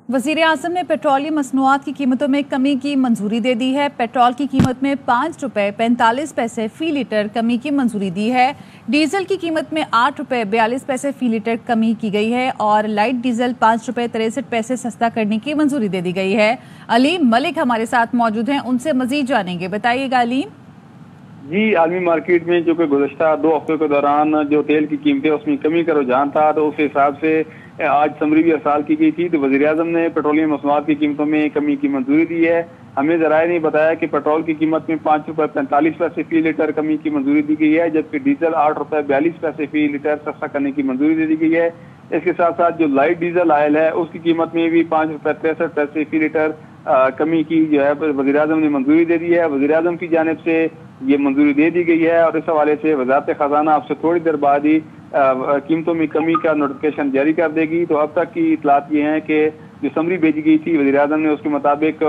वज़ीर आज़म ने पेट्रोलियम मसनूआत की कीमतों में कमी की मंजूरी दे दी है। पेट्रोल की कीमत में ₹5.45 फी लीटर कमी की मंजूरी दी है। डीजल की कीमत में ₹8.42 फी लीटर कमी की गई है और लाइट डीजल ₹5.63 सस्ता करने की मंजूरी दे दी गई है। अलीम मलिक हमारे साथ मौजूद हैं, उनसे मजीद जानेंगे। बताइएगा अलीम। जी, आलमी मार्केट में जो कि गुज़श्ता 2 हफ्तों के दौरान जो तेल की कीमतें उसमें कमी का रुझान था, तो उस हिसाब से आज समरी भी अरसाल की गई थी। तो वज़ीर आज़म ने पेट्रोलियम मसनूआत की कीमतों में कमी की मंजूरी दी है। हमें ज़राए ने बताया कि पेट्रोल की कीमत में ₹5.45 फी लीटर कमी की मंजूरी दी गई है, जबकि डीजल ₹8.42 फी लीटर सस्ता करने की मंजूरी दे दी गई है। इसके साथ साथ जो लाइट डीजल आयल है उसकी कीमत में भी ₹5.63 फी लीटर कमी की जो है वज़ीर आज़म ने मंजूरी दे दी है। वज़ीर आज़म की जानिब से ये मंजूरी दे दी गई है और इस हवाले से वज़ारत ख़ज़ाना आपसे थोड़ी देर बाद ही कीमतों में कमी का नोटिफिकेशन जारी कर देगी। तो अब तक की इतलात ये हैं कि जो समरी भेजी गई थी वज़ीर आज़म ने, उसके मुताबिक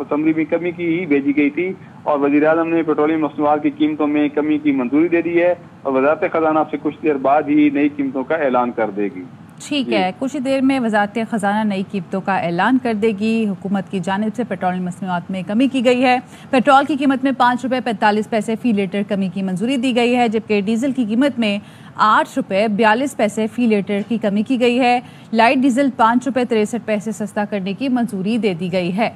समरी में कमी की ही भेजी गई थी और वज़ीर आज़म ने पेट्रोलियम मसनूआत की कीमतों में कमी की मंजूरी दे दी है और वज़ारत ख़ज़ाना आपसे कुछ देर बाद ही नई कीमतों का ऐलान कर देगी। ठीक है, कुछ ही देर में वज़ारत ख़ज़ाना नई कीमतों का ऐलान कर देगी। हुकूमत की जानिब से पेट्रोलियम मसनूआत में कमी की गई है। पेट्रोल की कीमत में ₹5.45 फी लीटर कमी की मंजूरी दी गई है, जबकि डीजल की कीमत में ₹8.42 फी लीटर की कमी की गई है। लाइट डीजल ₹5.63 सस्ता करने की मंजूरी दे दी गई है।